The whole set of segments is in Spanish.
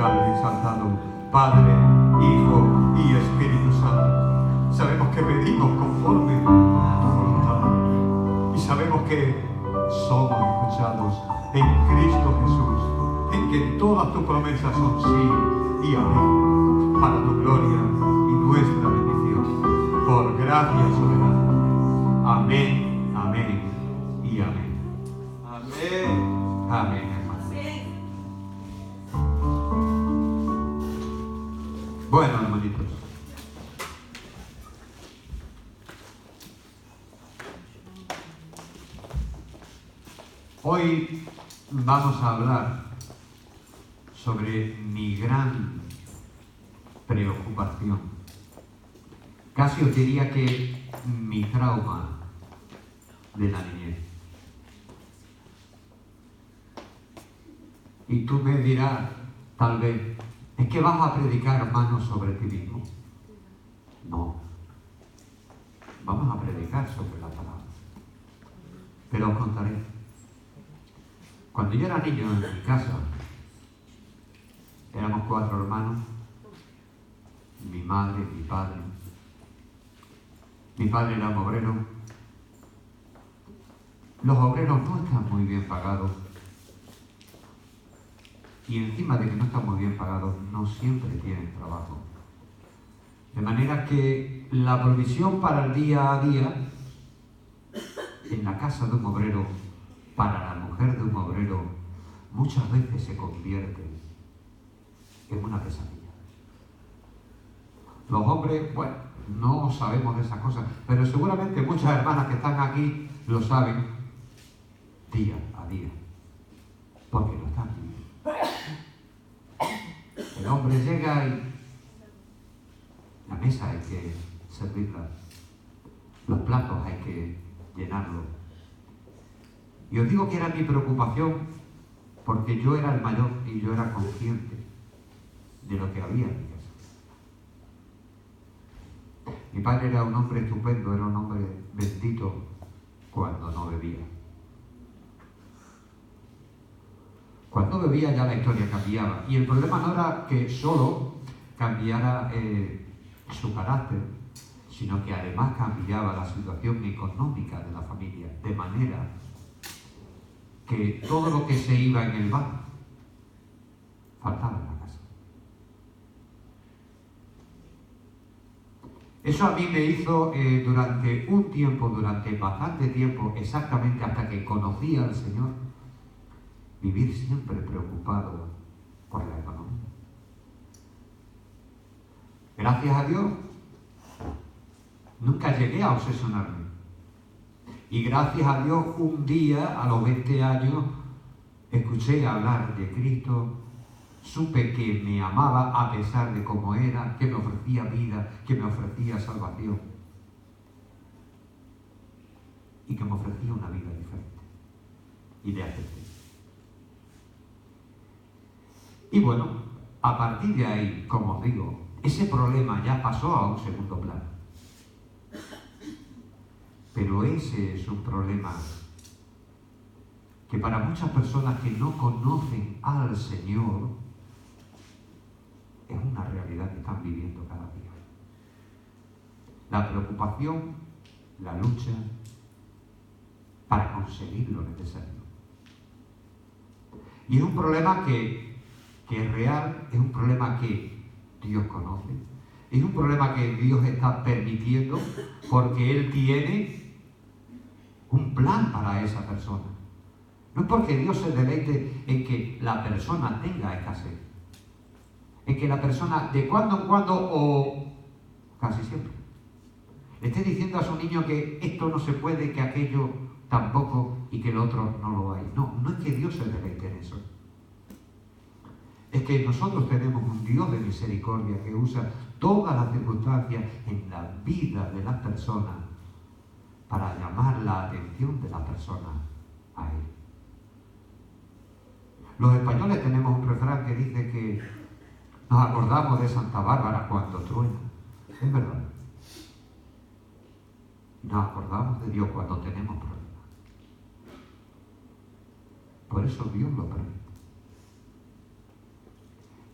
glorificado y exaltado, Padre, Hijo y Espíritu Santo. Sabemos que pedimos conforme a tu voluntad y sabemos que somos escuchados en Cristo Jesús, en que todas tus promesas son sí y amén, para tu gloria y nuestra bendición, por gracia soberana. Amén, amén y amén. Amén. Amén, hermano. Bueno, hermanitos. Hoy vamos a hablar sobre mi gran preocupación. Casi os diría que mi trauma de la niñez. Y tú me dirás, tal vez, ¿es que vas a predicar, hermano, sobre ti mismo? No. Vamos a predicar sobre la palabra. Pero os contaré. Cuando yo era niño en mi casa, éramos 4 hermanos, mi madre, mi padre. Mi padre era un obrero. Los obreros no están muy bien pagados. Y encima de que no están muy bien pagados, no siempre tienen trabajo. De manera que la provisión para el día a día en la casa de un obrero, para la mujer de un obrero, muchas veces se convierte en una pesadilla. Los hombres, bueno, no sabemos de esas cosas, pero seguramente muchas hermanas que están aquí lo saben día a día, porque lo están viviendo. El hombre llega y la mesa hay que servirla, los platos hay que llenarlos. Y os digo que era mi preocupación porque yo era el mayor y yo era consciente de lo que había en mi casa. Mi padre era un hombre estupendo, era un hombre bendito cuando no bebía. Cuando bebía ya la historia cambiaba. Y el problema no era que solo cambiara su carácter, sino que además cambiaba la situación económica de la familia, de manera que todo lo que se iba en el bar faltaba en la casa. Eso a mí me hizo durante un tiempo, durante bastante tiempo, exactamente hasta que conocí al Señor, vivir siempre preocupado por la economía. Gracias a Dios, nunca llegué a obsesionarme. Y gracias a Dios, un día, a los 20 años, escuché hablar de Cristo, supe que me amaba a pesar de cómo era, que me ofrecía vida, que me ofrecía salvación y que me ofrecía una vida diferente. Y le acepté. Y bueno, a partir de ahí, como os digo, ese problema ya pasó a un segundo plano. Pero ese es un problema que para muchas personas que no conocen al Señor es una realidad que están viviendo cada día. La preocupación, la lucha para conseguir lo necesario. Y es un problema que es real, es un problema que Dios conoce, es un problema que Dios está permitiendo porque Él tiene un plan para esa persona. No es porque Dios se deleite en que la persona tenga escasez, en que la persona de cuando en cuando o casi siempre le esté diciendo a su niño que esto no se puede, que aquello tampoco y que el otro no lo hay. No, no es que Dios se deleite en eso. Es que nosotros tenemos un Dios de misericordia que usa todas las circunstancias en la vida de las personas para llamar la atención de la persona a Él. Los españoles tenemos un refrán que dice que nos acordamos de Santa Bárbara cuando truena. Es verdad. Nos acordamos de Dios cuando tenemos problemas. Por eso Dios lo permite.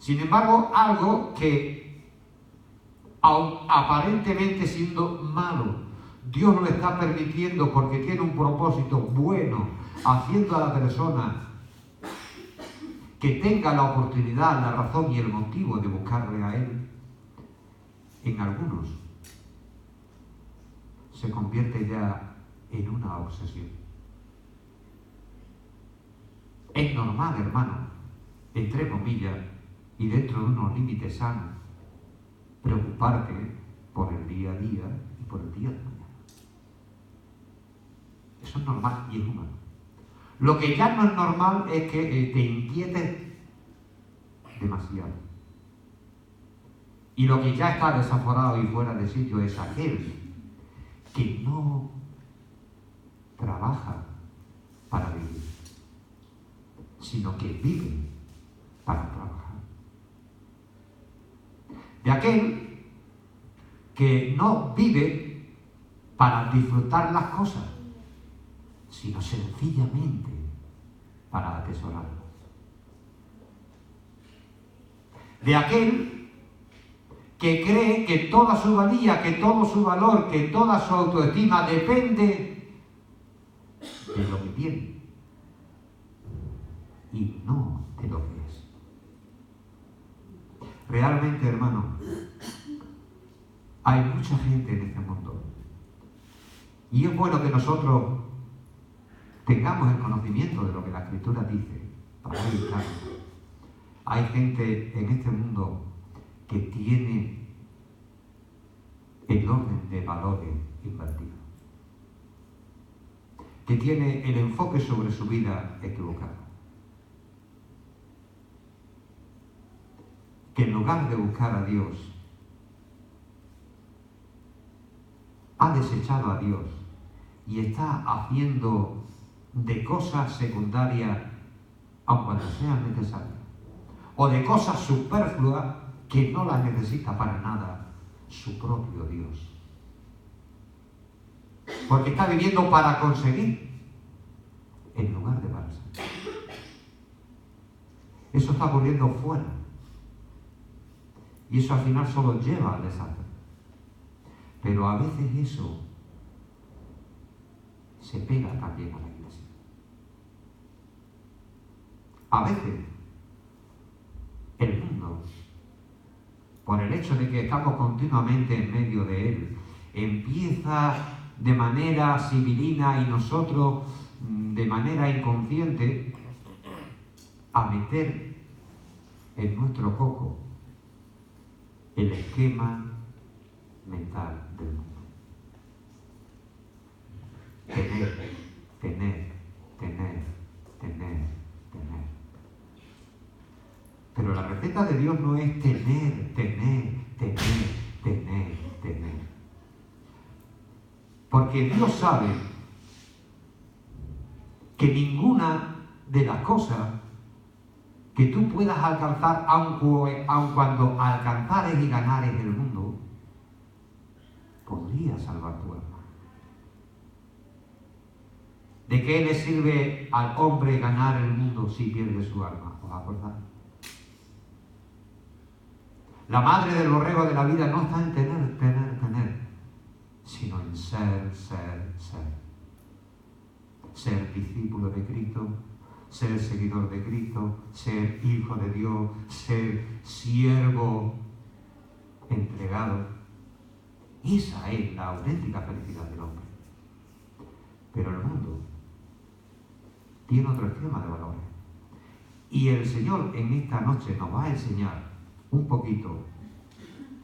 Sin embargo, algo que, aun aparentemente siendo malo, Dios lo está permitiendo porque tiene un propósito bueno, haciendo a la persona que tenga la oportunidad, la razón y el motivo de buscarle a Él. En algunos se convierte ya en una obsesión. Es normal, hermano, entre comillas, y dentro de unos límites sanos, preocuparte por el día a día y por el día de mañana. Eso es normal y es humano. Lo que ya no es normal es que te inquietes demasiado. Y lo que ya está desaforado y fuera de sitio es aquel que no trabaja para vivir, sino que vive para trabajar. De aquel que no vive para disfrutar las cosas, sino sencillamente para atesorarlas. De aquel que cree que toda su valía, que todo su valor, que toda su autoestima depende de lo que tiene y no de lo que es. Realmente, hermano, hay mucha gente en este mundo y es bueno que nosotros tengamos el conocimiento de lo que la Escritura dice para evitarlo. Hay gente en este mundo que tiene el orden de valores invertido, que tiene el enfoque sobre su vida equivocado, que en lugar de buscar a Dios, ha desechado a Dios y está haciendo de cosas secundarias, aun cuando sean necesarias, o de cosas superfluas que no las necesita para nada su propio Dios. Porque está viviendo para conseguir en lugar de para ser. Eso está ocurriendo fuera. Y eso al final solo lleva al desastre. Pero a veces eso se pega también a la iglesia. A veces el mundo, por el hecho de que estamos continuamente en medio de él, empieza de manera sibilina y nosotros de manera inconsciente a meter en nuestro coco el esquema mental del mundo. Tener, tener, tener, tener, tener. Pero la receta de Dios no es tener, tener, tener, tener, tener. Porque Dios sabe que ninguna de las cosas que tú puedas alcanzar, aun cuando alcanzares y ganares el mundo, podría salvar tu alma. ¿De qué le sirve al hombre ganar el mundo si pierde su alma? ¿Os acordáis? La madre del borrego de la vida no está en tener, tener, tener, sino en ser, ser, ser. Ser discípulo de Cristo, ser seguidor de Cristo, ser hijo de Dios, ser siervo entregado. Esa es la auténtica felicidad del hombre. Pero el mundo tiene otro esquema de valores. Y el Señor en esta noche nos va a enseñar un poquito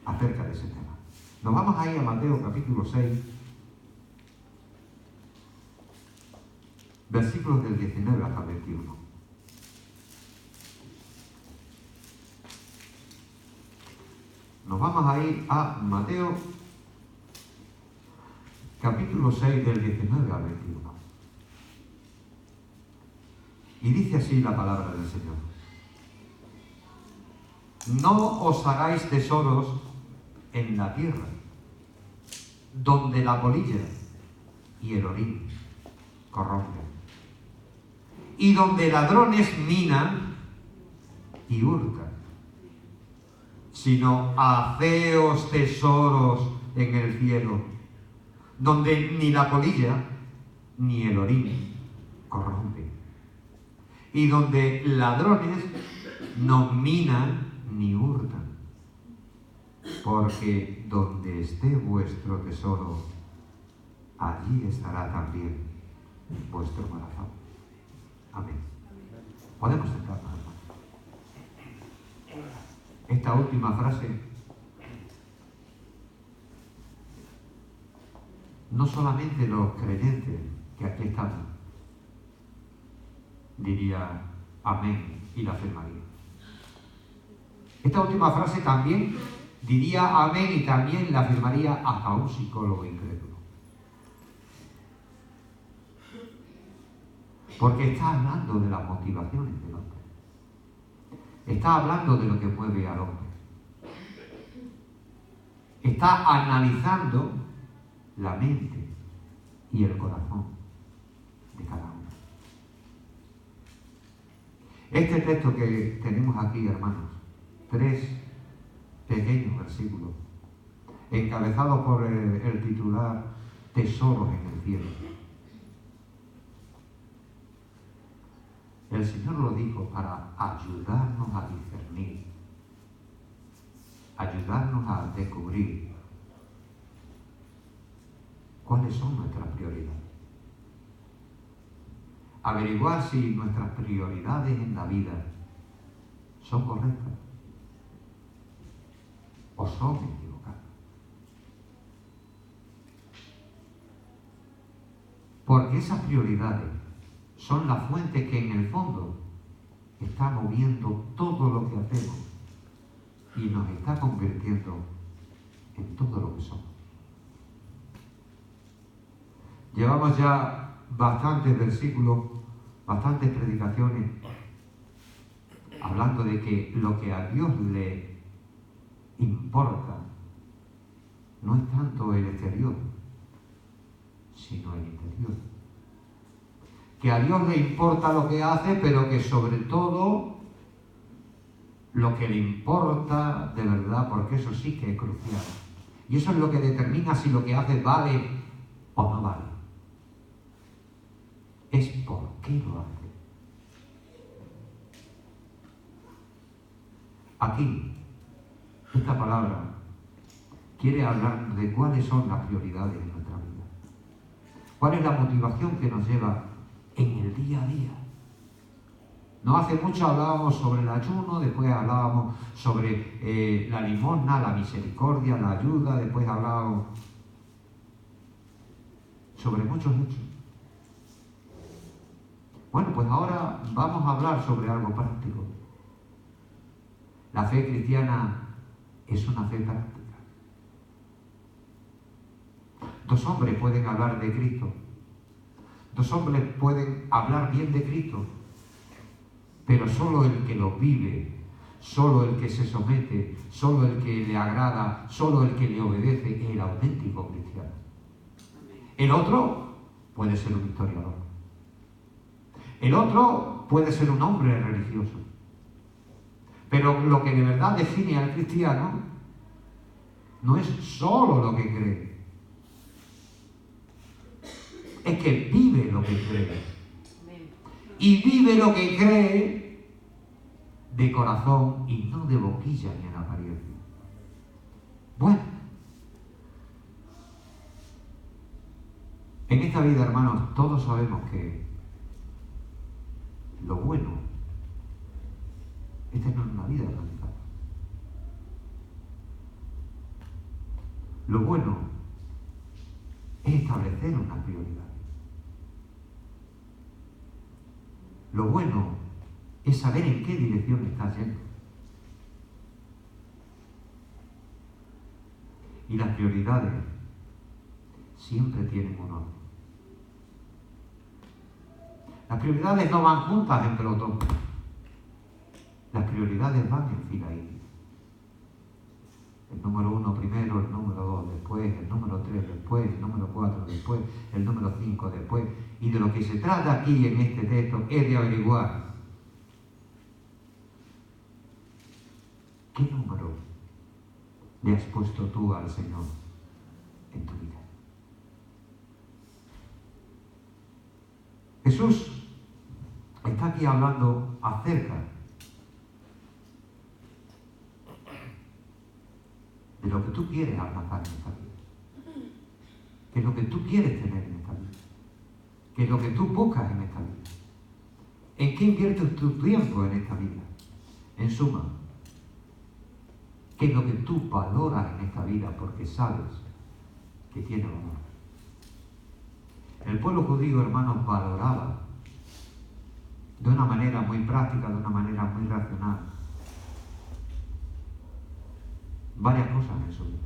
acerca de ese tema. Nos vamos a ir a Mateo capítulo 6, versículos del 19 hasta el 21. Nos vamos a ir a Mateo capítulo 6 del 19 al 21. Y dice así la palabra del Señor. No os hagáis tesoros en la tierra, donde la polilla y el orín corrompen, y donde ladrones minan y hurtan. sino haceos tesoros en el cielo, donde ni la polilla ni el orín corrompen, y donde ladrones no minan ni hurtan, porque donde esté vuestro tesoro, allí estará también vuestro corazón. Amén. Podemos sentarnos, hermanos. Esta última frase no solamente los creyentes que aquí estamos diría amén y la afirmaría. Esta última frase también diría amén y también la afirmaría hasta un psicólogo incrédulo. Porque está hablando de las motivaciones del hombre. Está hablando de lo que mueve al hombre. Está analizando la mente y el corazón de cada uno. Este texto que tenemos aquí, hermanos, 3 pequeños versículos, encabezados por el titular Tesoros en el cielo. El Señor lo dijo para ayudarnos a discernir, ayudarnos a descubrir cuáles son nuestras prioridades. Averiguar si nuestras prioridades en la vida son correctas o son equivocadas. Porque esas prioridades son la fuente que en el fondo está moviendo todo lo que hacemos y nos está convirtiendo en todo lo que somos. Llevamos ya bastantes versículos, bastantes predicaciones, hablando de que lo que a Dios le importa no es tanto el exterior, sino el interior. Que a Dios le importa lo que hace, pero que sobre todo lo que le importa de verdad, porque eso sí que es crucial. Y eso es lo que determina si lo que hace vale o no vale. Es por qué lo hace. Aquí, esta palabra quiere hablar de cuáles son las prioridades de nuestra vida. ¿Cuál es la motivación que nos lleva en el día a día? No hace mucho hablábamos sobre el ayuno, después hablábamos sobre la limosna, la misericordia, la ayuda, después hablábamos sobre muchos hechos. Bueno, pues ahora vamos a hablar sobre algo práctico. La fe cristiana es una fe práctica. 2 hombres pueden hablar de Cristo. 2 hombres pueden hablar bien de Cristo, pero solo el que lo vive, solo el que se somete, solo el que le agrada, solo el que le obedece es el auténtico cristiano. El otro puede ser un historiador. El otro puede ser un hombre religioso. Pero lo que de verdad define al cristiano no es solo lo que cree, es que vive lo que cree. Y vive lo que cree de corazón y no de boquilla ni en apariencia. Bueno, en esta vida, hermanos, todos sabemos que lo bueno, esta no es una vida planificada. Lo bueno es establecer una prioridad. Lo bueno es saber en qué dirección estás yendo. Y las prioridades siempre tienen un orden. Las prioridades no van juntas en pelotón. Las prioridades van en fila india. El número 1 primero, el número 2 después, el número 3 después, el número 4 después, el número 5 después. Y de lo que se trata aquí en este texto es de averiguar qué número le has puesto tú al Señor en tu vida? Jesús está aquí hablando acerca de lo que tú quieres alcanzar en esta vida. ¿Qué es lo que tú quieres tener en esta vida? ¿Qué es lo que tú buscas en esta vida? ¿En qué inviertes tu tiempo en esta vida? En suma, ¿qué es lo que tú valoras en esta vida porque sabes que tiene valor? El pueblo judío, hermanos, valoraba de una manera muy práctica, de una manera muy racional, varias cosas en su vida.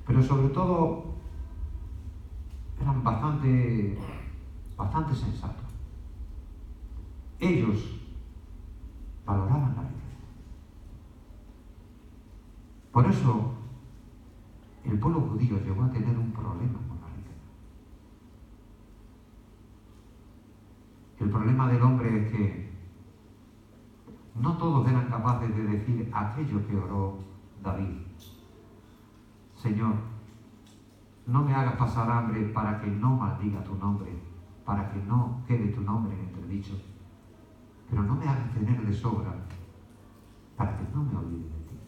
Pero sobre todo, eran bastante sensatos. Ellos valoraban la riqueza. Por eso, el pueblo judío llegó a tener un problema con la riqueza. El problema del hombre es que no todos eran capaces de decir aquello que oró David. Señor, no me hagas pasar hambre para que no maldiga tu nombre, para que no quede tu nombre en entredicho, pero no me hagas tener de sobra para que no me olvide de ti.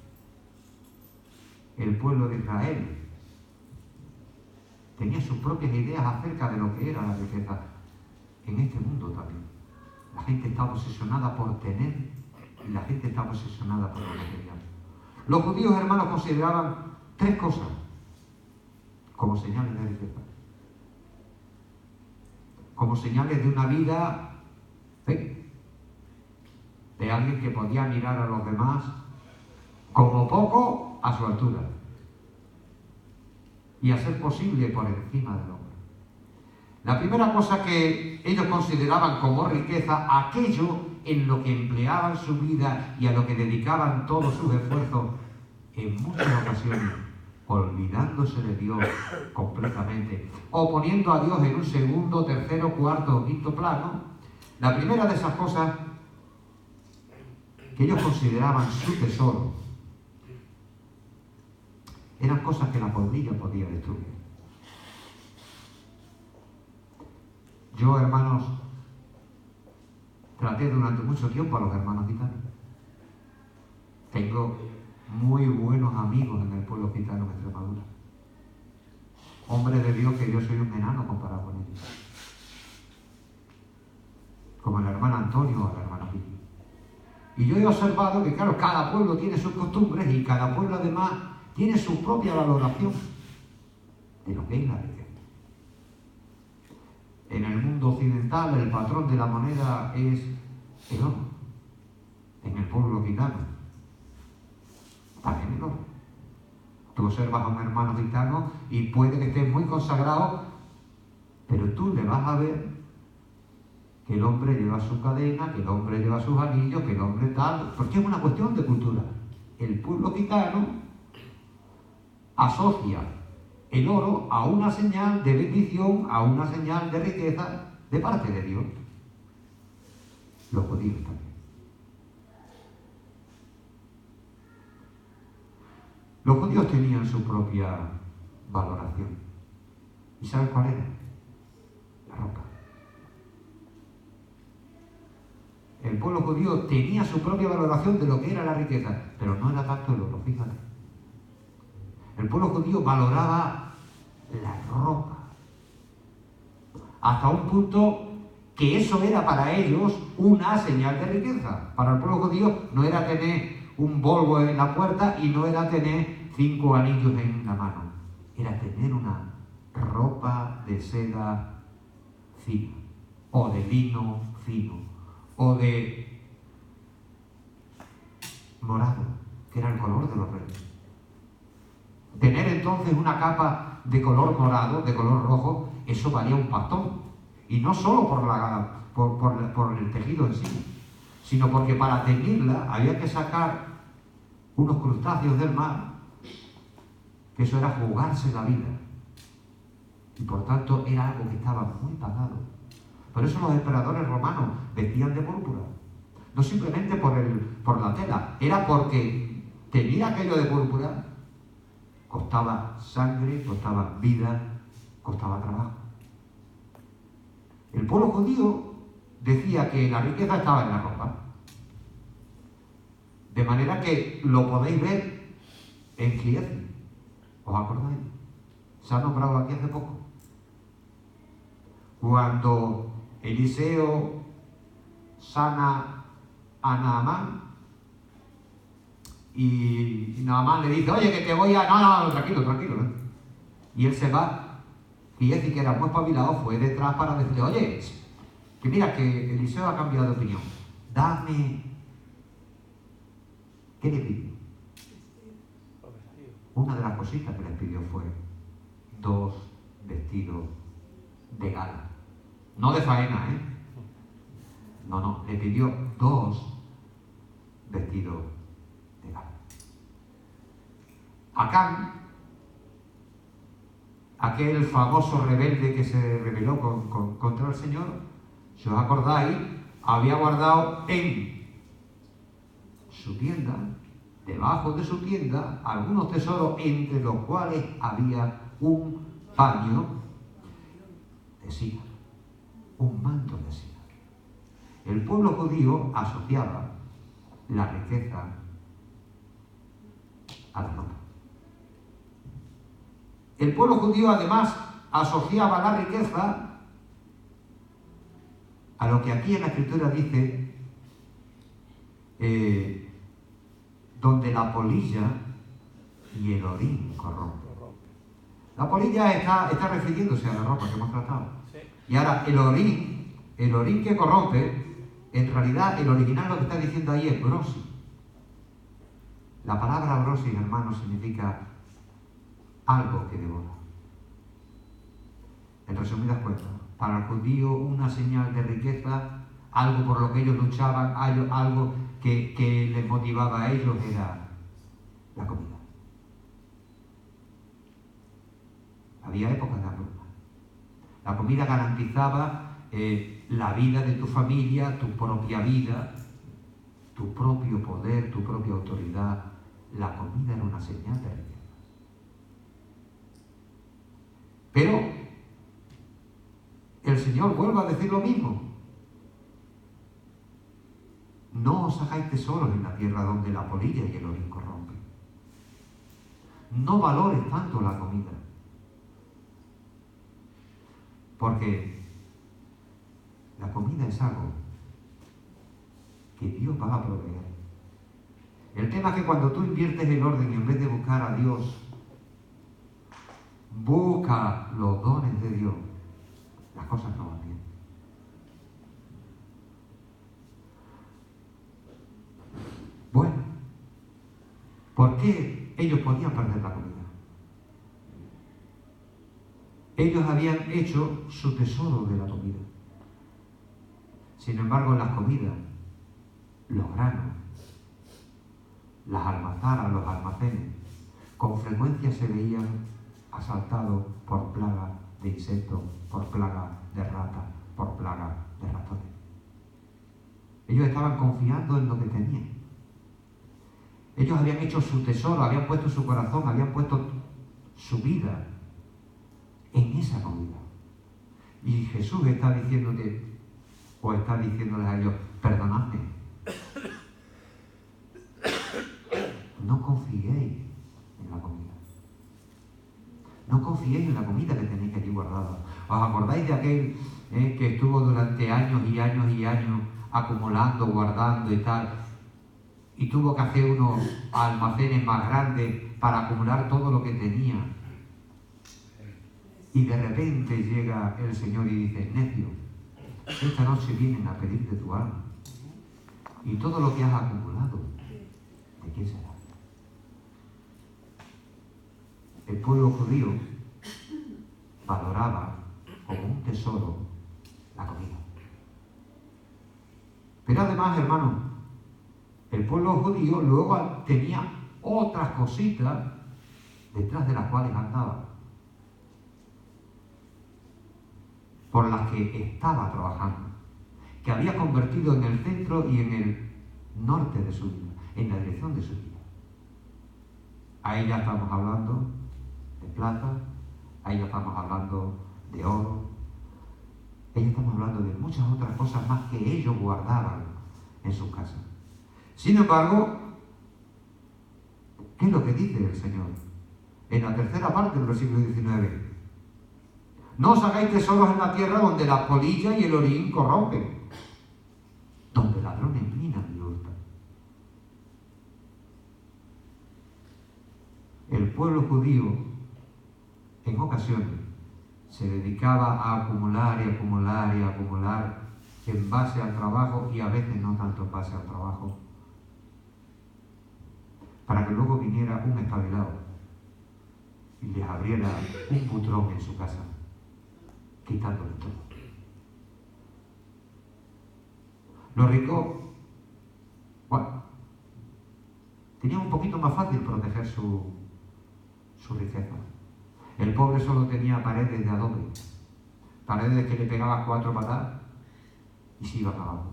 El pueblo de Israel tenía sus propias ideas acerca de lo que era la riqueza. En este mundo también. La gente está obsesionada por tener y la gente está obsesionada por lo material. Los judíos, hermanos, consideraban tres cosas como señales de riqueza. Como señales de una vida de alguien que podía mirar a los demás como poco a su altura y a ser posible por encima del hombre. La primera cosa que ellos consideraban como riqueza, aquello en lo que empleaban su vida y a lo que dedicaban todos sus esfuerzos, en muchas ocasiones olvidándose de Dios completamente o poniendo a Dios en un segundo, tercero, cuarto o quinto plano. La primera de esas cosas que ellos consideraban su tesoro eran cosas que la polilla podía destruir. Yo, hermanos, traté durante mucho tiempo a los hermanos gitanos. Tengo muy buenos amigos en el pueblo gitano de Extremadura. Hombres de Dios que yo soy un enano comparado con ellos. Como el hermano Antonio o el hermano Piti. Y yo he observado que, claro, cada pueblo tiene sus costumbres y cada pueblo además tiene su propia valoración de lo que es la riqueza. En el mundo occidental el patrón de la moneda es el oro. En el pueblo gitano también el oro. Tú observas a un hermano gitano y puede que esté muy consagrado, pero tú le vas a ver que el hombre lleva su cadena, que el hombre lleva sus anillos, que el hombre tal, porque es una cuestión de cultura. El pueblo gitano asocia el oro a una señal de bendición, a una señal de riqueza de parte de Dios. Los judíos también. Los judíos tenían su propia valoración. ¿Y sabes cuál era? La ropa. El pueblo judío tenía su propia valoración de lo que era la riqueza, pero no era tanto el oro, fíjate. El pueblo judío valoraba la ropa, hasta un punto que eso era para ellos una señal de riqueza. Para el pueblo judío no era tener un Volvo en la puerta y no era tener 5 anillos en la mano, era tener una ropa de seda fina, o de lino fino, o de morado, que era el color de los reyes. Tener entonces una capa de color morado, de color rojo, eso valía un pastón. Y no solo por el tejido en sí, sino porque para teñirla había que sacar unos crustáceos del mar, que eso era jugarse la vida. Y por tanto era algo que estaba muy pagado. Por eso los emperadores romanos vestían de púrpura. No simplemente por la tela, era porque teñir aquello de púrpura costaba sangre, costaba vida, costaba trabajo. El pueblo judío decía que la riqueza estaba en la ropa. De manera que lo podéis ver en Giesi. ¿Os acordáis? Se ha nombrado aquí hace poco. Cuando Eliseo sana a Naamán y Naamán le dice, oye, que te voy a... No, tranquilo, ¿eh? Y él se va. Giesi, que era muy espabilado, fue detrás para decirle, oye, que mira, que Eliseo ha cambiado de opinión. Dame... ¿Qué le pidió? Una de las cositas que les pidió fue 2 vestidos de gala. No de faena, ¿eh? No, le pidió 2 vestidos de gala. Acán, aquel famoso rebelde que se rebeló contra el Señor, si os acordáis, había guardado en su tienda, debajo de su tienda, algunos tesoros, entre los cuales había un paño de Sina, un manto de Sina. El pueblo judío asociaba la riqueza a la ropa. El pueblo judío además asociaba la riqueza a lo que aquí en la Escritura dice, donde la polilla y el orín corrompen. La polilla está refiriéndose a la ropa que hemos tratado. Sí. Y ahora el orín que corrompe, en realidad el original lo que está diciendo ahí es brosi. La palabra brosi, hermanos, significa algo que devora. En resumidas cuentas, para el judío una señal de riqueza, algo por lo que ellos luchaban, algo que les motivaba a ellos era la comida. Había épocas de hambruna. La comida garantizaba la vida de tu familia, tu propia vida, tu propio poder, tu propia autoridad. La comida era una señal de riqueza. Pero el Señor vuelve a decir lo mismo. No os hagáis tesoros en la tierra donde la polilla y el orín corrompen. No valores tanto la comida. Porque la comida es algo que Dios va a proveer. El tema es que cuando tú inviertes el orden y en vez de buscar a Dios, busca los dones de Dios, las cosas no van bien. Bueno, ¿por qué ellos podían perder la comida? Ellos habían hecho su tesoro de la comida. Sin embargo, las comidas, los granos, las almazaras, los almacenes, con frecuencia se veían asaltados por plagas de insectos, por plagas de ratas, por plagas de ratones. Ellos estaban confiando en lo que tenían. Ellos habían hecho su tesoro, habían puesto su corazón, habían puesto su vida en esa comida. Y Jesús está diciéndote, o está diciéndoles a ellos, perdonadme. No confiéis en la comida. No confiéis en la comida que tenéis allí guardada. ¿Os acordáis de aquel que estuvo durante años y años y años acumulando, guardando y tal? Y tuvo que hacer unos almacenes más grandes para acumular todo lo que tenía. Y de repente llega el Señor y dice, necio, esta noche vienen a pedirte tu alma. Y todo lo que has acumulado, ¿de quién será? El pueblo judío valoraba como un tesoro la comida. Pero además, hermanos, el pueblo judío luego tenía otras cositas detrás de las cuales andaba, por las que estaba trabajando, que había convertido en el centro y en el norte de su vida, en la dirección de su vida. Ahí ya estamos hablando de plata, ahí ya estamos hablando de oro, ahí estamos hablando de muchas otras cosas más que ellos guardaban en sus casas. Sin embargo, ¿qué es lo que dice el Señor? En la tercera parte del versículo 19. No os hagáis tesoros en la tierra donde la polilla y el orín corrompen, donde ladrones minan y hurtan. El pueblo judío, en ocasiones, se dedicaba a acumular y acumular y acumular en base al trabajo, y a veces no tanto en base al trabajo, para que luego viniera un espabilado y les abriera un butrón en su casa, quitándole todo. Los ricos, bueno, tenían un poquito más fácil proteger su riqueza. El pobre solo tenía paredes de adobe, paredes que le pegaba 4 patadas y se iban abajo.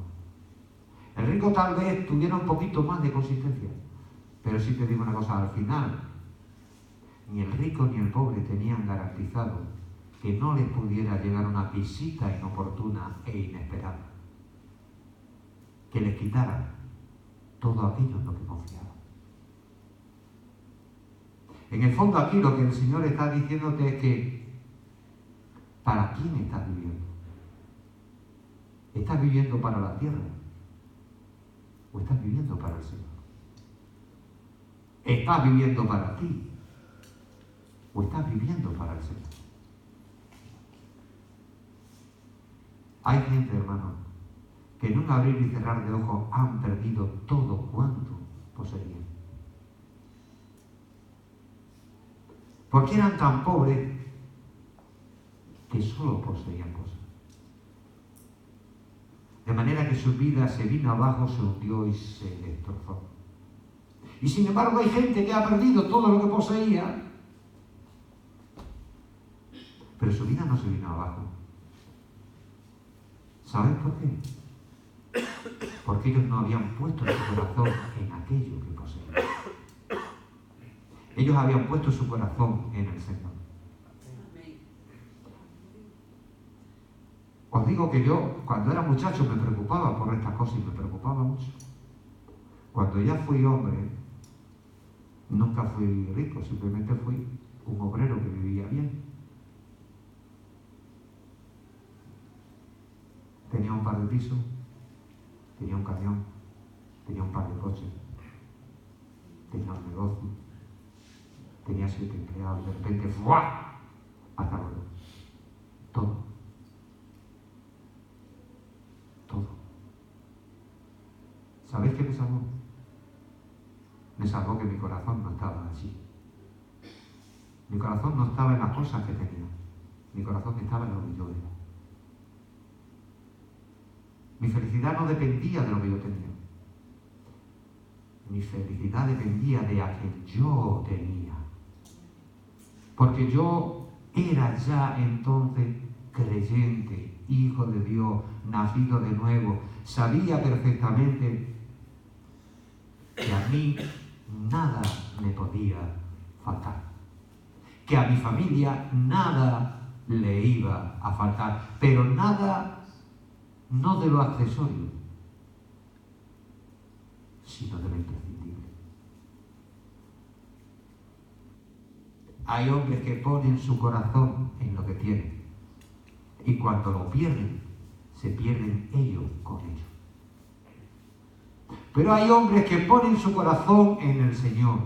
El rico tal vez tuviera un poquito más de consistencia, pero sí te digo una cosa, al final ni el rico ni el pobre tenían garantizado que no les pudiera llegar una visita inoportuna e inesperada, que les quitara todo aquello en lo que confiaban. En el fondo aquí lo que el Señor está diciéndote es que ¿para quién estás viviendo? ¿Estás viviendo para la tierra? ¿O estás viviendo para el Señor? ¿Estás viviendo para ti? ¿O estás viviendo para el Señor? Hay gente, hermano, que en un abrir y cerrar de ojos han perdido todo cuanto poseían. Porque eran tan pobres que solo poseían cosas. De manera que su vida se vino abajo, se hundió y se destrozó. Y sin embargo hay gente que ha perdido todo lo que poseía, pero su vida no se vino abajo. ¿Sabes por qué? Porque ellos no habían puesto su corazón en aquello que poseían. Ellos habían puesto su corazón en el Señor. Os digo que yo, cuando era muchacho, me preocupaba por estas cosas y me preocupaba mucho. Cuando ya fui hombre, nunca fui rico, simplemente fui un obrero que vivía bien. Tenía un par de pisos, tenía un camión, tenía un par de coches, tenía un negocio. Tenía 7 empleados, de repente, ¡fuá! Hasta luego. Todo. Todo. ¿Sabéis qué me salvó? Me salvó que mi corazón no estaba allí. Mi corazón no estaba en las cosas que tenía. Mi corazón estaba en lo que yo era. Mi felicidad no dependía de lo que yo tenía. Mi felicidad dependía de a quien yo tenía. Porque yo era ya entonces creyente, hijo de Dios, nacido de nuevo. Sabía perfectamente que a mí nada me podía faltar. Que a mi familia nada le iba a faltar. Pero nada, no de lo accesorio, sino de lo imprescindible. Hay hombres que ponen su corazón en lo que tienen y cuando lo pierden, se pierden ellos con ellos. Pero hay hombres que ponen su corazón en el Señor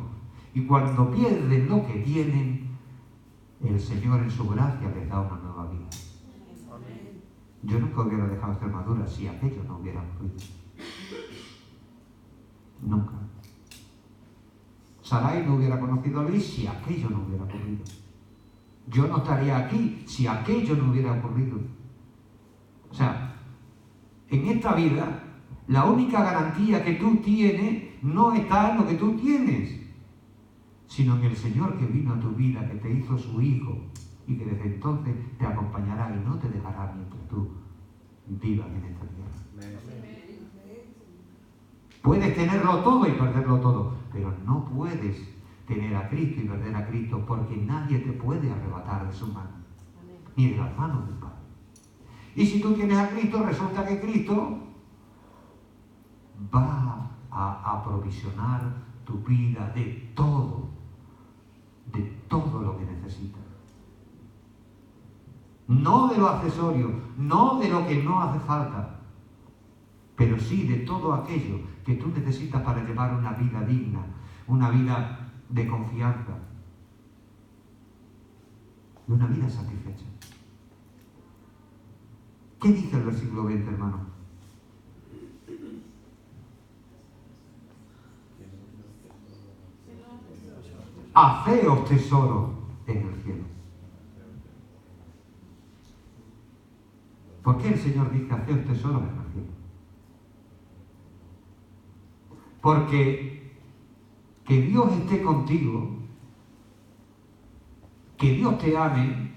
y cuando pierden lo que tienen, el Señor en su gracia les da una nueva vida. Yo nunca hubiera dejado Extremadura si aquello no hubiera ocurrido. Nunca. Sarai no hubiera conocido a Luis si aquello no hubiera ocurrido. Yo no estaría aquí si aquello no hubiera ocurrido. O sea, en esta vida, la única garantía que tú tienes no está en lo que tú tienes, sino en el Señor que vino a tu vida, que te hizo su Hijo y que desde entonces te acompañará y no te dejará mientras tú vivas en esta tierra. Puedes tenerlo todo y perderlo todo, pero no puedes tener a Cristo y perder a Cristo, porque nadie te puede arrebatar de su mano, ni de las manos del Padre. Y si tú tienes a Cristo, resulta que Cristo va a aprovisionar tu vida de todo lo que necesitas. No de lo accesorio, no de lo que no hace falta, pero sí de todo aquello que tú necesitas para llevar una vida digna, una vida de confianza y una vida satisfecha. ¿Qué dice el versículo 20, hermano? Haceos tesoros en el cielo. ¿Por qué el Señor dice haceos tesoros en el cielo? Porque que Dios esté contigo, que Dios te ame,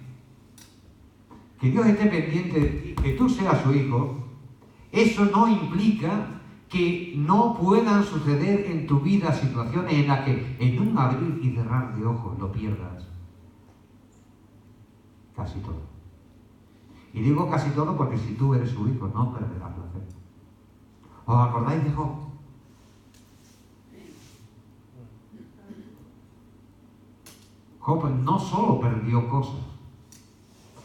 que Dios esté pendiente de ti, que tú seas su hijo, eso no implica que no puedan suceder en tu vida situaciones en las que en un abrir y cerrar de ojos lo pierdas casi todo. Y digo casi todo porque si tú eres su hijo no perderás la fe. ¿Os acordáis de Job? Job no solo perdió cosas,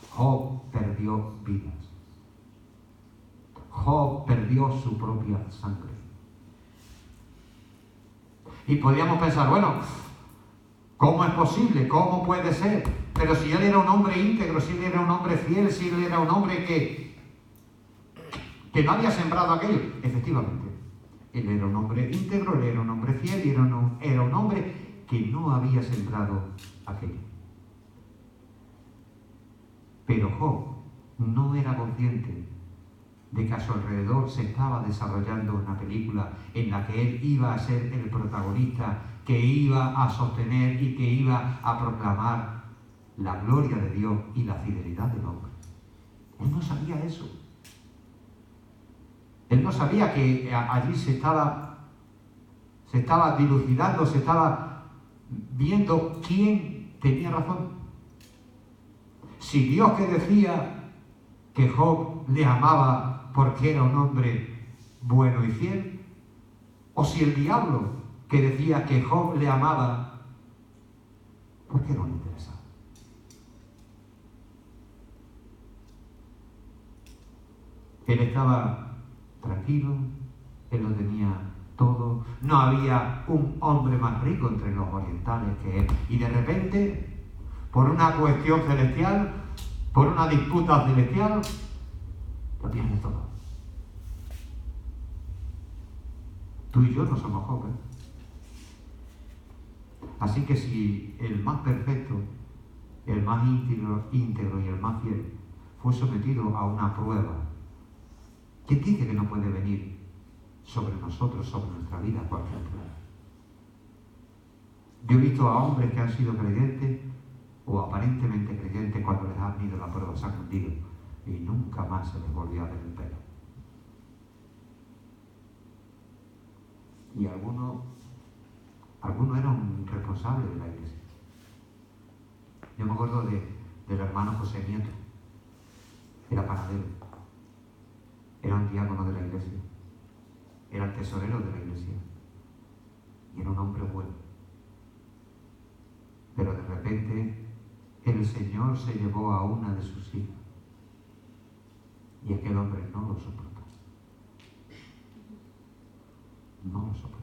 Job perdió vidas. Job perdió su propia sangre. Y podríamos pensar, bueno, ¿cómo es posible? ¿Cómo puede ser? Pero si él era un hombre íntegro, si él era un hombre fiel, si él era un hombre que no había sembrado aquello. Efectivamente, él era un hombre íntegro, él era un hombre fiel y era un hombre que no había sembrado aquello. Pero Job no era consciente de que a su alrededor se estaba desarrollando una película en la que él iba a ser el protagonista, que iba a sostener y que iba a proclamar la gloria de Dios y la fidelidad del hombre. Él no sabía eso. Él no sabía que allí se estaba dilucidando, se estaba viendo quién tenía razón. Si Dios, que decía que Job le amaba porque era un hombre bueno y fiel, o si el diablo, que decía que Job le amaba porque no le interesaba. Él estaba tranquilo, él lo tenía todo, no había un hombre más rico entre los orientales que él, y de repente, por una cuestión celestial, por una disputa celestial, lo pierde todo. Tú y yo no somos Job, ¿eh? Así que si el más perfecto, el más íntegro y el más fiel fue sometido a una prueba, ¿quién dice que no puede venir sobre nosotros, sobre nuestra vida, cualquier prueba? Yo he visto a hombres que han sido creyentes o aparentemente creyentes, cuando les han ido la prueba se han hundido y nunca más se les volvió a ver el pelo. Y algunos eran responsables de la iglesia. Yo me acuerdo del hermano José Nieto. Era panadero. Era un diácono de la iglesia. Era el tesorero de la iglesia. Y era un hombre bueno. Pero de repente el Señor se llevó a una de sus hijas. Y aquel hombre no lo soportó. No lo soportó.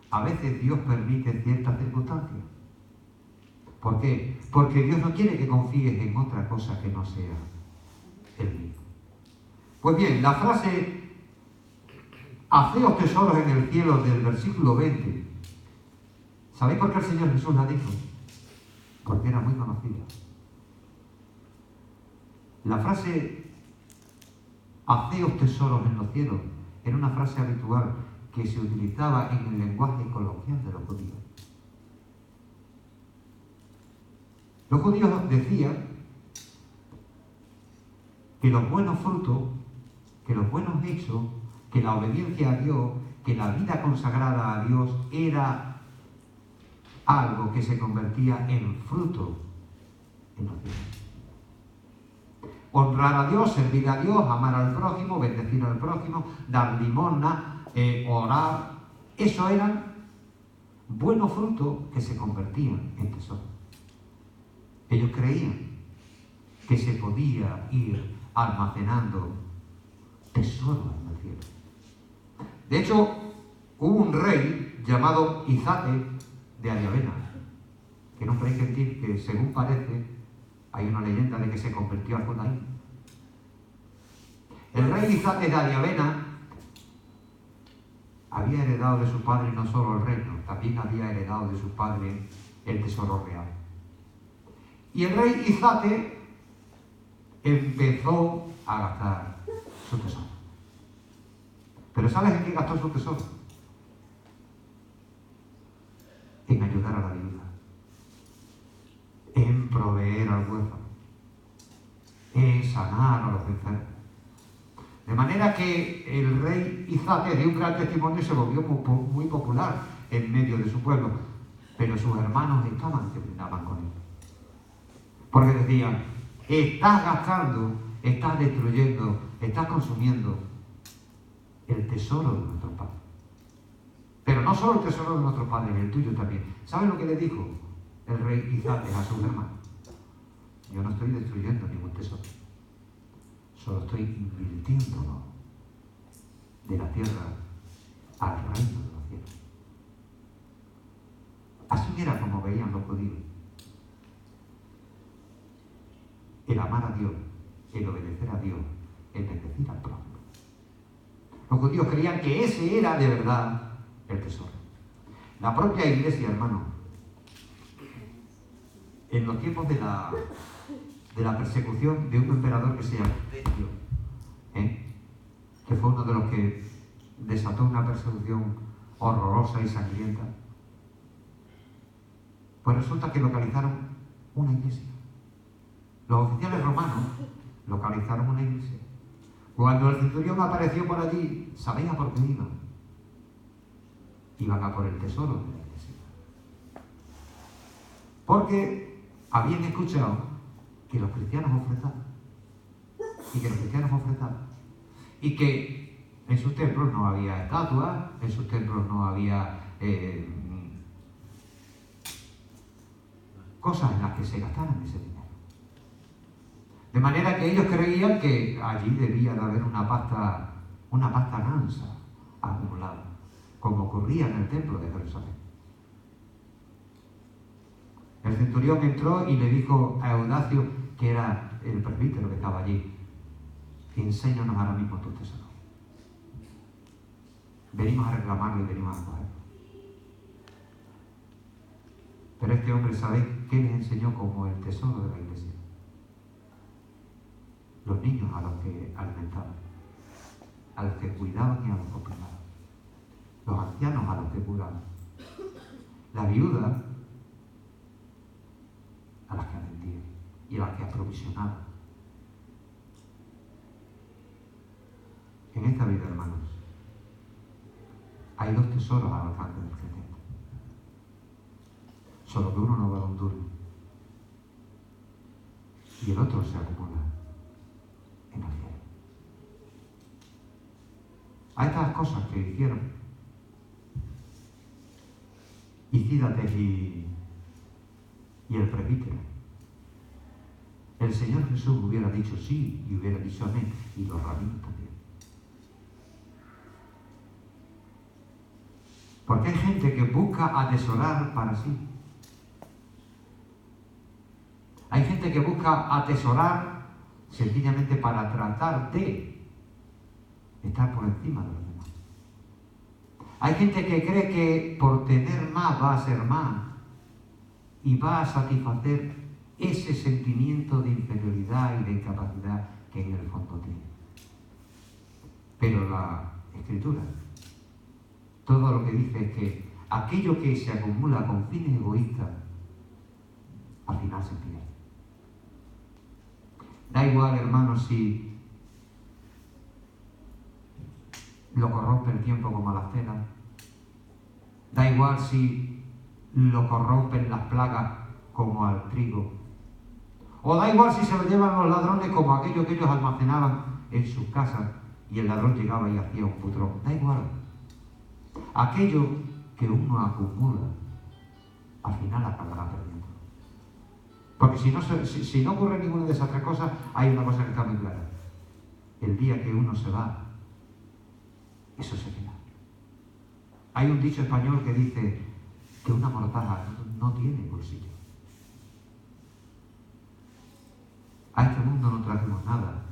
A veces Dios permite ciertas circunstancias. ¿Por qué? Porque Dios no quiere que confíes en otra cosa que no sea Él mismo. Pues bien, la frase haceos tesoros en el cielo del versículo 20, ¿sabéis por qué el Señor Jesús la dijo? Porque era muy conocida. La frase haceos tesoros en los cielos era una frase habitual que se utilizaba en el lenguaje coloquial de los judíos. Los judíos decían que los buenos frutos, que los buenos hechos, que la obediencia a Dios, que la vida consagrada a Dios era algo que se convertía en fruto en los cielos. Honrar a Dios, servir a Dios, amar al prójimo, bendecir al prójimo, dar limosna, orar. Eso eran buenos frutos que se convertían en tesoros. Ellos creían que se podía ir almacenando tesoros en el cielo. De hecho, hubo un rey llamado Izate de Adiavena, que no podéis decir que, según parece, hay una leyenda de que se convirtió al judaísmo. El rey Izate de Adiavena había heredado de su padre no solo el reino, también había heredado de su padre el tesoro real. Y el rey Izate empezó a gastar su tesoro. Pero ¿sabes en qué gastó su tesoro? En ayudar a la viuda, en proveer al huérfano, en sanar a los enfermos. De manera que el rey Izate dio un gran testimonio y se volvió muy popular en medio de su pueblo. Pero sus hermanos estaban que brindaban con él. Porque decían, estás gastando, estás destruyendo, estás consumiendo el tesoro de nuestro Padre. Pero no solo el tesoro de nuestro Padre, el tuyo también. ¿Sabes lo que le dijo el rey Izate a sus hermanos? Yo no estoy destruyendo ningún tesoro. Solo estoy invirtiéndolo de la tierra al reino de los cielos. Así era como veían los judíos. El amar a Dios, el obedecer a Dios, el bendecir al prójimo. Los judíos creían que ese era de verdad el tesoro. La propia iglesia, hermano, en los tiempos de la persecución de un emperador que se llamó Decio, que fue uno de los que desató una persecución horrorosa y sangrienta, pues resulta que localizaron una iglesia. Los oficiales romanos localizaron una iglesia. Cuando el centurión apareció por allí, sabía por qué iban. Iban a por el tesoro de la iglesia. Porque habían escuchado que los cristianos ofrendaban. Y que los cristianos ofrendaban. Y que en sus templos no había estatuas, en sus templos no había cosas en las que se gastaran ese dinero. De manera que ellos creían que allí debía de haber una pasta gansa acumulada, como ocurría en el templo de Jerusalén. El centurión entró y le dijo a Eudacio, que era el presbítero que estaba allí, enséñanos ahora mismo tu tesoro. Venimos a reclamarlo y venimos a cogerlo. Pero este hombre, ¿sabéis qué les enseñó como el tesoro de la iglesia? Los niños a los que alimentaban, a los que cuidaban y a los que opinaban, los ancianos a los que curaban, la viuda a las que atendían y a las que aprovisionaban. En esta vida, hermanos, hay dos tesoros al alcance del creyente. Solo que uno no va a un duro y el otro se acumula en el cielo. A estas cosas que hicieron Izídates y el presbítero, el Señor Jesús hubiera dicho sí y hubiera dicho amén, y los rabinos también. Porque hay gente que busca atesorar para sí. Hay gente que busca atesorar sencillamente para tratar de estar por encima de los demás. Hay gente que cree que por tener más va a ser más y va a satisfacer ese sentimiento de inferioridad y de incapacidad que en el fondo tiene. Pero la Escritura, todo lo que dice es que aquello que se acumula con fines egoístas, al final se pierde. Da igual, hermanos, si lo corrompe el tiempo como la cena. Da igual si lo corrompen las plagas como al trigo. O da igual si se lo llevan los ladrones como aquello que ellos almacenaban en sus casas y el ladrón llegaba y hacía un putrón. Da igual. Aquello que uno acumula, al final acabará perdiendo. Porque si no ocurre ninguna de esas tres cosas, hay una cosa que está muy clara. El día que uno se va, eso se queda. Hay un dicho español que dice que una mortaja no tiene bolsillo. A este mundo no trajimos nada.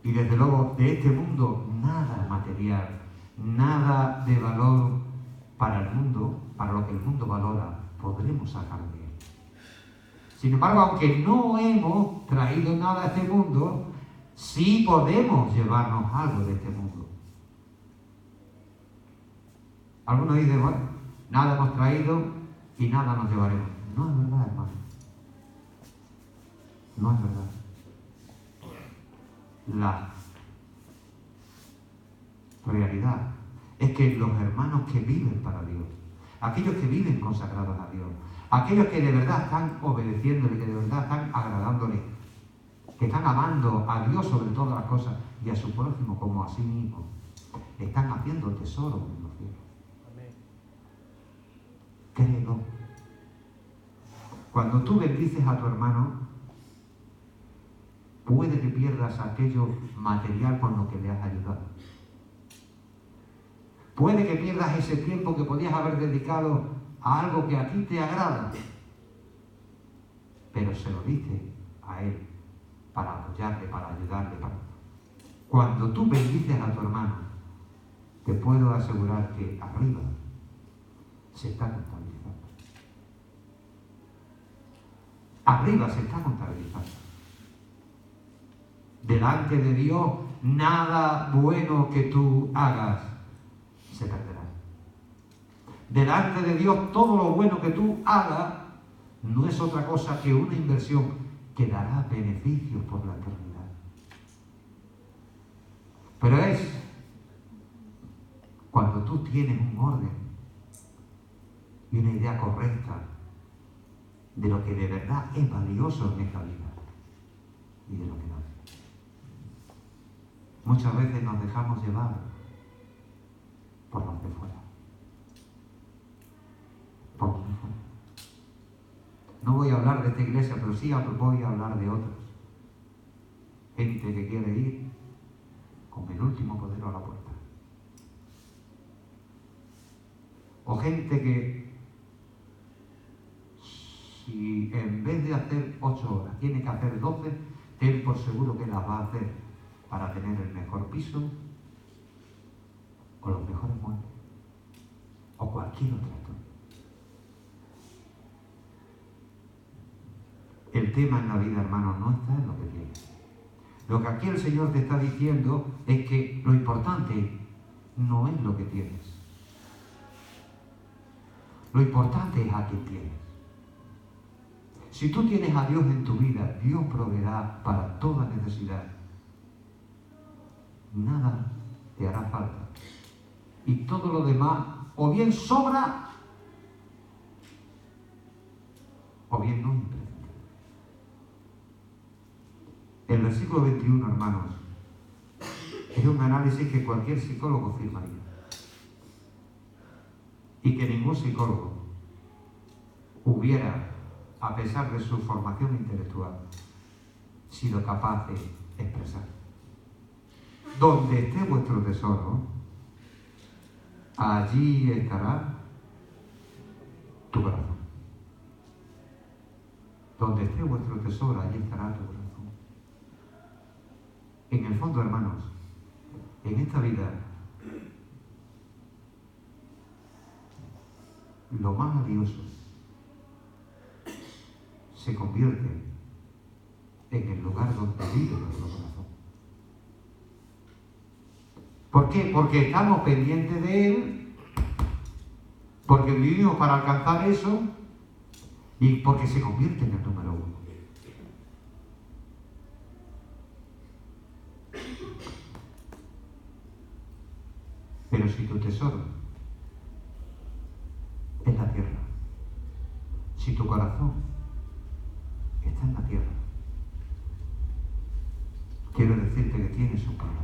Y desde luego de este mundo nada material, nada de valor para el mundo, para lo que el mundo valora, podremos sacar de él. Sin embargo, aunque no hemos traído nada a este mundo, sí podemos llevarnos algo de este mundo. Algunos dicen, bueno, nada hemos traído y nada nos llevaremos. No es verdad, hermano. No es verdad. La realidad es que los hermanos que viven para Dios, aquellos que viven consagrados a Dios, aquellos que de verdad están obedeciéndole, que de verdad están agradándole, que están amando a Dios sobre todas las cosas y a su prójimo como a sí mismo, están haciendo tesoro en los cielos. Créelo. Cuando tú bendices a tu hermano, puede que pierdas aquello material con lo que le has ayudado. Puede que pierdas ese tiempo que podías haber dedicado a algo que a ti te agrada, pero se lo diste a él para apoyarle, para ayudarle. Cuando tú bendices a tu hermano, te puedo asegurar que arriba se está contabilizando. Arriba se está contabilizando. Delante de Dios, nada bueno que tú hagas se perderá. Delante de Dios, todo lo bueno que tú hagas no es otra cosa que una inversión que dará beneficios por la eternidad. Pero es cuando tú tienes un orden y una idea correcta de lo que de verdad es valioso en esta vida y de lo que no. Muchas veces nos dejamos llevar por los de fuera. Por los de fuera. No voy a hablar de esta iglesia, pero sí voy a hablar de otras. Gente que quiere ir con el último poder a la puerta. O gente que, si en vez de hacer 8 horas tiene que hacer 12, ten por seguro que las va a hacer para tener el mejor piso o los mejores muebles o cualquier otra cosa. El tema en la vida, hermano, no está en lo que tienes. Lo que aquí el Señor te está diciendo es que lo importante no es lo que tienes. Lo importante es a quien tienes. Si tú tienes a Dios en tu vida, Dios proveerá para toda necesidad. Nada te hará falta. Y todo lo demás o bien sobra o bien no imprescindible. El versículo 21, hermanos, es un análisis que cualquier psicólogo firmaría. Y que ningún psicólogo hubiera, a pesar de su formación intelectual, sido capaz de expresar. Donde esté vuestro tesoro, allí estará tu corazón. Donde esté vuestro tesoro, allí estará tu corazón. En el fondo, hermanos, en esta vida, lo más valioso se convierte en el lugar donde vive nuestro corazón. ¿Por qué? Porque estamos pendientes de Él, porque vivimos para alcanzar eso y porque se convierte en el número 1. Pero si tu tesoro tu corazón está en la tierra, quiero decirte que tienes un problema.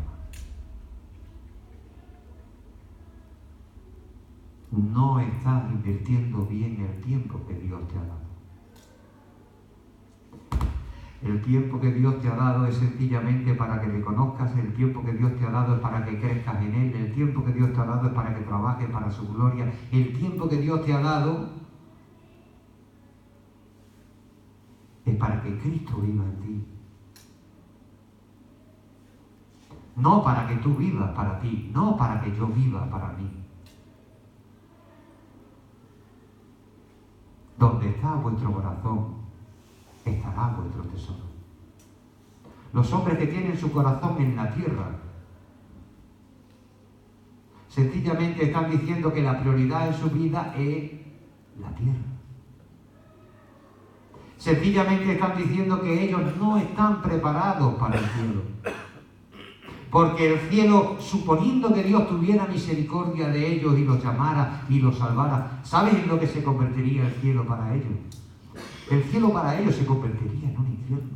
No estás invirtiendo bien el tiempo que Dios te ha dado. El tiempo que Dios te ha dado es sencillamente para que le conozcas, el tiempo que Dios te ha dado es para que crezcas en Él, el tiempo que Dios te ha dado es para que trabajes para su gloria, el tiempo que Dios te ha dado es para que Cristo viva en ti. No para que tú vivas para ti, no para que yo viva para mí. Donde está vuestro corazón, estará vuestro tesoro. Los hombres que tienen su corazón en la tierra, sencillamente están diciendo que la prioridad en su vida es la tierra. Sencillamente están diciendo que ellos no están preparados para el cielo. Porque el cielo, suponiendo que Dios tuviera misericordia de ellos y los llamara y los salvara, ¿sabes en lo que se convertiría el cielo para ellos? El cielo para ellos se convertiría en un infierno.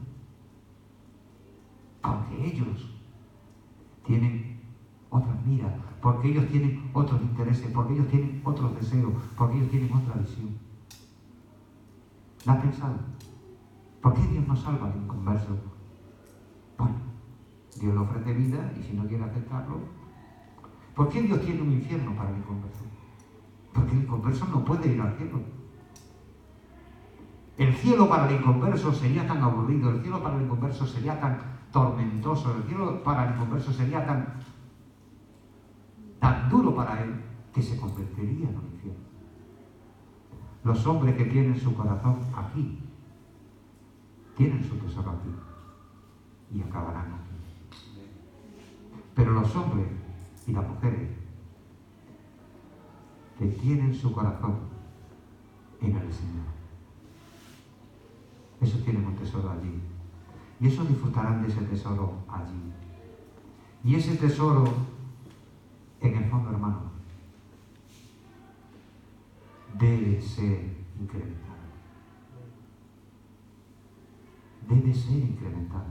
Porque ellos tienen otras miras, porque ellos tienen otros intereses, porque ellos tienen otros deseos, porque ellos tienen otra visión. ¿La has pensado? ¿Por qué Dios no salva al inconverso? Bueno, Dios le ofrece vida y si no quiere aceptarlo, ¿por qué Dios tiene un infierno para el inconverso? Porque el inconverso no puede ir al cielo. El cielo para el inconverso sería tan aburrido, el cielo para el inconverso sería tan tormentoso, el cielo para el inconverso sería tan duro para él que se convertiría en un infierno. Los hombres que tienen su corazón aquí, tienen su tesoro aquí y acabarán aquí. Pero los hombres y las mujeres que tienen su corazón en el Señor, esos tienen un tesoro allí. Y esos disfrutarán de ese tesoro allí. Y ese tesoro, en el fondo, hermano, debe ser incrementado. Debe ser incrementado.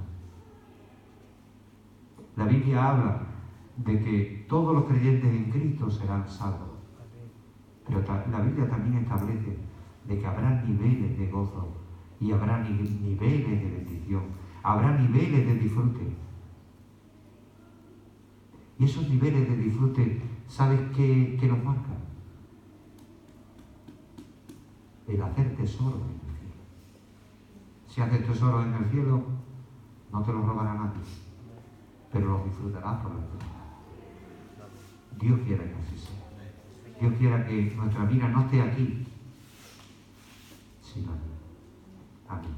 La Biblia habla de que todos los creyentes en Cristo serán salvos. Pero la Biblia también establece de que habrá niveles de gozo y habrá niveles de bendición, habrá niveles de disfrute. Y esos niveles de disfrute, ¿sabes qué nos marcan? El hacer tesoro en el cielo. Si haces tesoro en el cielo, no te lo robará nadie, pero los disfrutarás por la eternidad. Dios quiera que así sea. Dios quiera que nuestra vida no esté aquí, sino allí. Amén.